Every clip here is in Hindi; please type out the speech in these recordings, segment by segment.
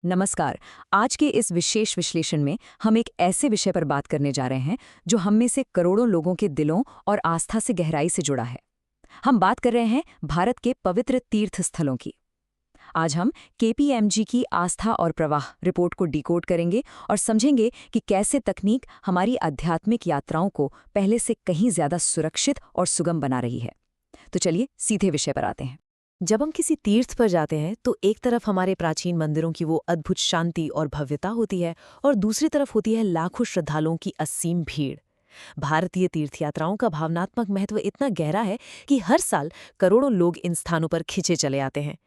नमस्कार। आज के इस विशेष विश्लेषण में हम एक ऐसे विषय पर बात करने जा रहे हैं जो हम में से करोड़ों लोगों के दिलों और आस्था से गहराई से जुड़ा है। हम बात कर रहे हैं भारत के पवित्र तीर्थ स्थलों की। आज हम केपीएमजी की आस्था और प्रवाह रिपोर्ट को डिकोड करेंगे और समझेंगे कि कैसे तकनीक हमारी आध्यात्मिक यात्राओं को पहले से कहीं ज्यादा सुरक्षित और सुगम बना रही है। तो चलिए सीधे विषय पर आते हैं। जब हम किसी तीर्थ पर जाते हैं तो एक तरफ हमारे प्राचीन मंदिरों की वो अद्भुत शांति और भव्यता होती है और दूसरी तरफ होती है लाखों श्रद्धालुओं की असीम भीड़। भारतीय तीर्थयात्राओं का भावनात्मक महत्व इतना गहरा है कि हर साल करोड़ों लोग इन स्थानों पर खिंचे चले आते हैं।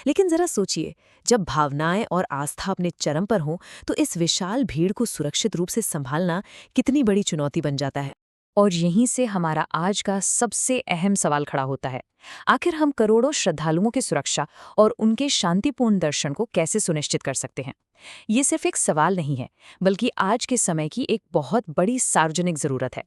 लेकिन जरा सोचिए, जब भावनाएं और आस्था अपने चरम पर हों तो इस विशाल भीड़ को सुरक्षित रूप से संभालना कितनी बड़ी चुनौती बन जाता है। और यहीं से हमारा आज का सबसे अहम सवाल खड़ा होता है। आखिर हम करोड़ों श्रद्धालुओं की सुरक्षा और उनके शांतिपूर्ण दर्शन को कैसे सुनिश्चित कर सकते हैं? ये सिर्फ एक सवाल नहीं है, बल्कि आज के समय की एक बहुत बड़ी सार्वजनिक जरूरत है।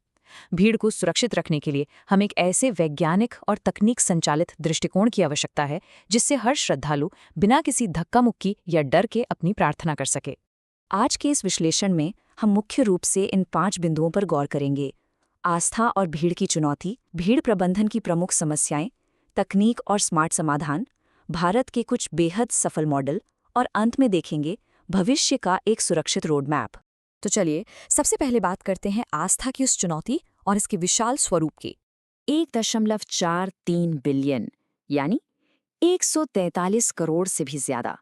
भीड़ को सुरक्षित रखने के लिए हम एक ऐसे वैज्ञानिक और तकनीक संचालित दृष्टिकोण की आवश्यकता है जिससे हर श्रद्धालु बिना किसी धक्का मुक्की या डर के अपनी प्रार्थना कर सके। आज के इस विश्लेषण में हम मुख्य रूप से इन 5 बिंदुओं पर गौर करेंगे: आस्था और भीड़ की चुनौती, भीड़ प्रबंधन की प्रमुख समस्याएं, तकनीक और स्मार्ट समाधान, भारत के कुछ बेहद सफल मॉडल और अंत में देखेंगे भविष्य का एक सुरक्षित रोड मैप। तो चलिए सबसे पहले बात करते हैं आस्था की उस चुनौती और इसके विशाल स्वरूप की। 1.43 बिलियन यानी 143 करोड़ से भी ज्यादा।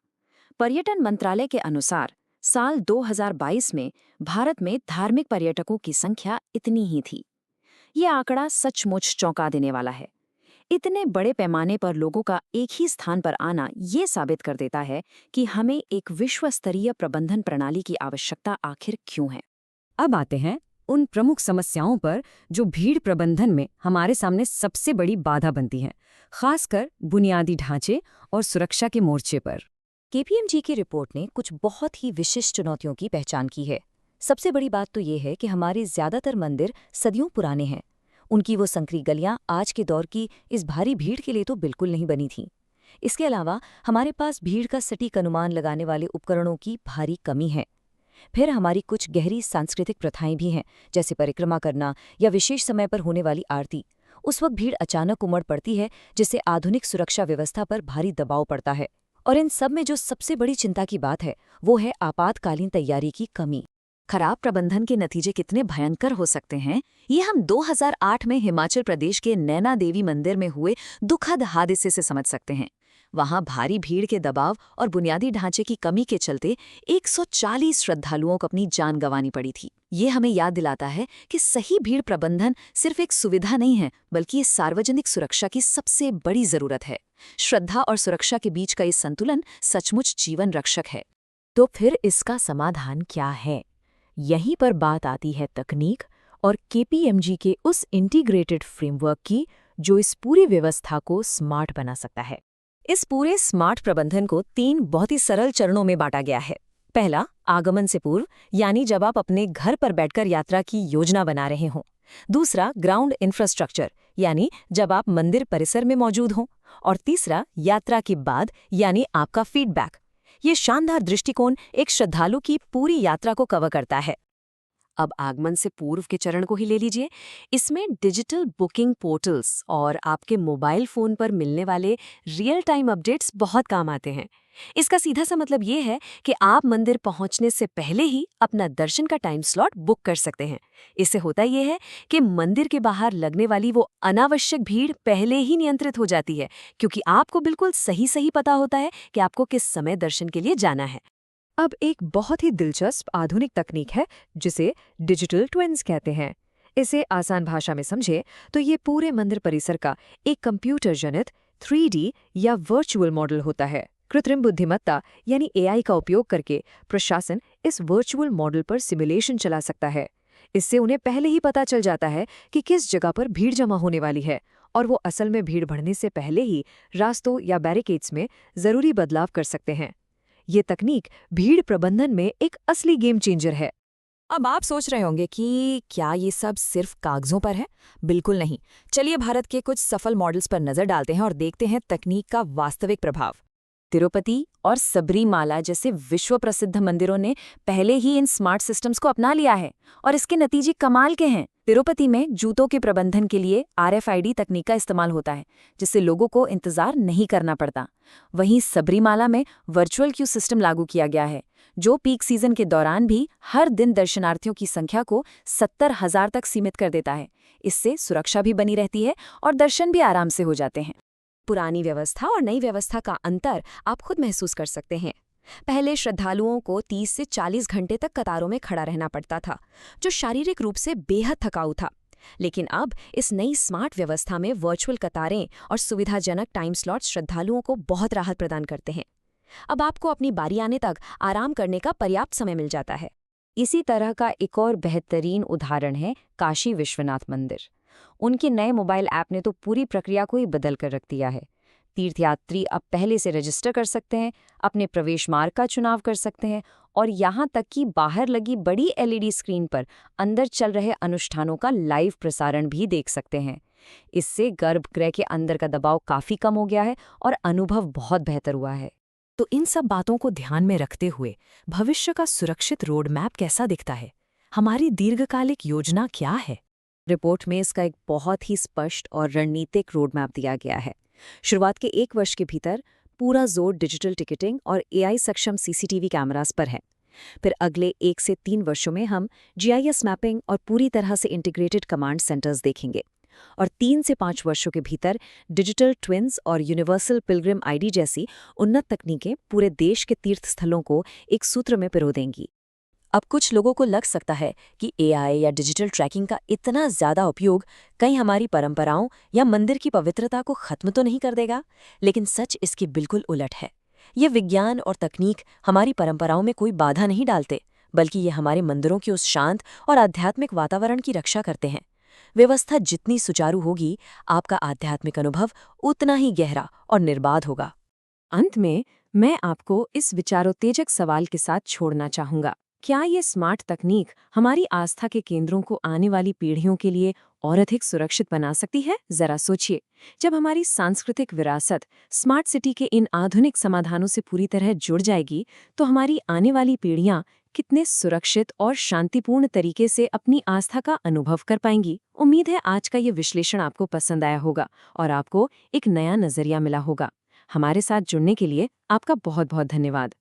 पर्यटन मंत्रालय के अनुसार साल 2022 में भारत में धार्मिक पर्यटकों की संख्या इतनी ही थी। ये आंकड़ा सचमुच चौंका देने वाला है। इतने बड़े पैमाने पर लोगों का एक ही स्थान पर आना ये साबित कर देता है कि हमें एक विश्व स्तरीय प्रबंधन प्रणाली की आवश्यकता आखिर क्यों है। अब आते हैं उन प्रमुख समस्याओं पर जो भीड़ प्रबंधन में हमारे सामने सबसे बड़ी बाधा बनती हैं, खासकर बुनियादी ढांचे और सुरक्षा के मोर्चे पर। केपीएमजी की रिपोर्ट ने कुछ बहुत ही विशिष्ट चुनौतियों की पहचान की है। सबसे बड़ी बात तो ये है कि हमारे ज्यादातर मंदिर सदियों पुराने हैं। उनकी वो संकरी गलियां आज के दौर की इस भारी भीड़ के लिए तो बिल्कुल नहीं बनी थीं। इसके अलावा हमारे पास भीड़ का सटीक अनुमान लगाने वाले उपकरणों की भारी कमी है। फिर हमारी कुछ गहरी सांस्कृतिक प्रथाएं भी हैं, जैसे परिक्रमा करना या विशेष समय पर होने वाली आरती। उस वक्त भीड़ अचानक उमड़ पड़ती है, जिससे आधुनिक सुरक्षा व्यवस्था पर भारी दबाव पड़ता है। और इन सब में जो सबसे बड़ी चिंता की बात है वो है आपातकालीन तैयारी की कमी। खराब प्रबंधन के नतीजे कितने भयंकर हो सकते हैं, ये हम 2008 में हिमाचल प्रदेश के नैना देवी मंदिर में हुए दुखद हादसे से समझ सकते हैं। वहां भारी भीड़ के दबाव और बुनियादी ढांचे की कमी के चलते 140 श्रद्धालुओं को अपनी जान गंवानी पड़ी थी। ये हमें याद दिलाता है कि सही भीड़ प्रबंधन सिर्फ एक सुविधा नहीं है, बल्कि ये सार्वजनिक सुरक्षा की सबसे बड़ी जरूरत है। श्रद्धा और सुरक्षा के बीच का ये संतुलन सचमुच जीवन रक्षक है। तो फिर इसका समाधान क्या है? यहीं पर बात आती है तकनीक और केपीएमजी के उस इंटीग्रेटेड फ्रेमवर्क की जो इस पूरी व्यवस्था को स्मार्ट बना सकता है। इस पूरे स्मार्ट प्रबंधन को 3 बहुत ही सरल चरणों में बांटा गया है। पहला, आगमन से पूर्व, यानी जब आप अपने घर पर बैठकर यात्रा की योजना बना रहे हों। दूसरा, ग्राउंड इंफ्रास्ट्रक्चर, यानी जब आप मंदिर परिसर में मौजूद हों। और तीसरा, यात्रा के बाद, यानी आपका फीडबैक। ये शानदार दृष्टिकोण एक श्रद्धालु की पूरी यात्रा को कवर करता है। अब आगमन से पूर्व के चरण को ही ले लीजिए। इसमें डिजिटल बुकिंग पोर्टल्स और आपके मोबाइल फोन पर मिलने वाले रियल टाइम अपडेट्स बहुत काम आते हैं। इसका सीधा सा मतलब ये है कि आप मंदिर पहुंचने से पहले ही अपना दर्शन का टाइम स्लॉट बुक कर सकते हैं। इससे होता ये है कि मंदिर के बाहर लगने वाली वो अनावश्यक भीड़ पहले ही नियंत्रित हो जाती है, क्योंकि आपको बिल्कुल सही सही पता होता है कि आपको किस समय दर्शन के लिए जाना है। अब एक बहुत ही दिलचस्प आधुनिक तकनीक है जिसे डिजिटल ट्विन्स कहते हैं। इसे आसान भाषा में समझे तो ये पूरे मंदिर परिसर का एक कंप्यूटर जनित 3D या वर्चुअल मॉडल होता है। कृत्रिम बुद्धिमत्ता यानी एआई का उपयोग करके प्रशासन इस वर्चुअल मॉडल पर सिमुलेशन चला सकता है। इससे उन्हें पहले ही पता चल जाता है कि किस जगह पर भीड़ जमा होने वाली है, और वो असल में भीड़ बढ़ने से पहले ही रास्तों या बैरिकेड्स में जरूरी बदलाव कर सकते हैं। ये तकनीक भीड़ प्रबंधन में एक असली गेम चेंजर है। अब आप सोच रहे होंगे कि क्या ये सब सिर्फ कागजों पर है? बिल्कुल नहीं। चलिए भारत के कुछ सफल मॉडल्स पर नजर डालते हैं और देखते हैं तकनीक का वास्तविक प्रभाव। तिरुपति और सबरीमाला जैसे विश्व प्रसिद्ध मंदिरों ने पहले ही इन स्मार्ट सिस्टम्स को अपना लिया है और इसके नतीजे कमाल के हैं। तिरुपति में जूतों के प्रबंधन के लिए RFID तकनीक का इस्तेमाल होता है, जिससे लोगों को इंतजार नहीं करना पड़ता। वहीं सबरीमाला में वर्चुअल क्यू सिस्टम लागू किया गया है, जो पीक सीजन के दौरान भी हर दिन दर्शनार्थियों की संख्या को 70,000 तक सीमित कर देता है। इससे सुरक्षा भी बनी रहती है और दर्शन भी आराम से हो जाते हैं। पुरानी व्यवस्था और नई व्यवस्था का अंतर आप खुद महसूस कर सकते हैं। पहले श्रद्धालुओं को 30 से 40 घंटे तक कतारों में खड़ा रहना पड़ता था, जो शारीरिक रूप से बेहद थकाऊ था। लेकिन अब इस नई स्मार्ट व्यवस्था में वर्चुअल कतारें और सुविधाजनक टाइम स्लॉट्स श्रद्धालुओं को बहुत राहत प्रदान करते हैं। अब आपको अपनी बारी आने तक आराम करने का पर्याप्त समय मिल जाता है। इसी तरह का एक और बेहतरीन उदाहरण है काशी विश्वनाथ मंदिर। उनके नए मोबाइल ऐप ने तो पूरी प्रक्रिया को ही बदल कर रख दिया है। तीर्थयात्री अब पहले से रजिस्टर कर सकते हैं, अपने प्रवेश मार्ग का चुनाव कर सकते हैं और यहाँ तक कि बाहर लगी बड़ी LED स्क्रीन पर अंदर चल रहे अनुष्ठानों का लाइव प्रसारण भी देख सकते हैं। इससे गर्भगृह के अंदर का दबाव काफ़ी कम हो गया है और अनुभव बहुत बेहतर हुआ है। तो इन सब बातों को ध्यान में रखते हुए भविष्य का सुरक्षित रोड मैप कैसा दिखता है? हमारी दीर्घकालिक योजना क्या है? रिपोर्ट में इसका एक बहुत ही स्पष्ट और रणनीतिक रोड मैप दिया गया है। शुरुआत के 1 वर्ष के भीतर पूरा जोर डिजिटल टिकटिंग और AI सक्षम CCTV कैमरास पर है। फिर अगले 1 से 3 वर्षों में हम GIS मैपिंग और पूरी तरह से इंटीग्रेटेड कमांड सेंटर्स देखेंगे। और 3 से 5 वर्षों के भीतर डिजिटल ट्विन्स और यूनिवर्सल पिलग्रिम ID जैसी उन्नत तकनीकें पूरे देश के तीर्थ स्थलों को एक सूत्र में पिरो देंगी। अब कुछ लोगों को लग सकता है कि AI या डिजिटल ट्रैकिंग का इतना ज़्यादा उपयोग कहीं हमारी परंपराओं या मंदिर की पवित्रता को खत्म तो नहीं कर देगा, लेकिन सच इसकी बिल्कुल उलट है। ये विज्ञान और तकनीक हमारी परंपराओं में कोई बाधा नहीं डालते, बल्कि ये हमारे मंदिरों के उस शांत और आध्यात्मिक वातावरण की रक्षा करते हैं। व्यवस्था जितनी सुचारू होगी, आपका आध्यात्मिक अनुभव उतना ही गहरा और निर्बाध होगा। अंत में मैं आपको इस विचारोत्तेजक सवाल के साथ छोड़ना चाहूँगा। क्या ये स्मार्ट तकनीक हमारी आस्था के केंद्रों को आने वाली पीढ़ियों के लिए और अधिक सुरक्षित बना सकती है? जरा सोचिए, जब हमारी सांस्कृतिक विरासत स्मार्ट सिटी के इन आधुनिक समाधानों से पूरी तरह जुड़ जाएगी, तो हमारी आने वाली पीढ़ियां कितने सुरक्षित और शांतिपूर्ण तरीके से अपनी आस्था का अनुभव कर पाएंगी। उम्मीद है आज का ये विश्लेषण आपको पसंद आया होगा और आपको एक नया नजरिया मिला होगा। हमारे साथ जुड़ने के लिए आपका बहुत बहुत धन्यवाद।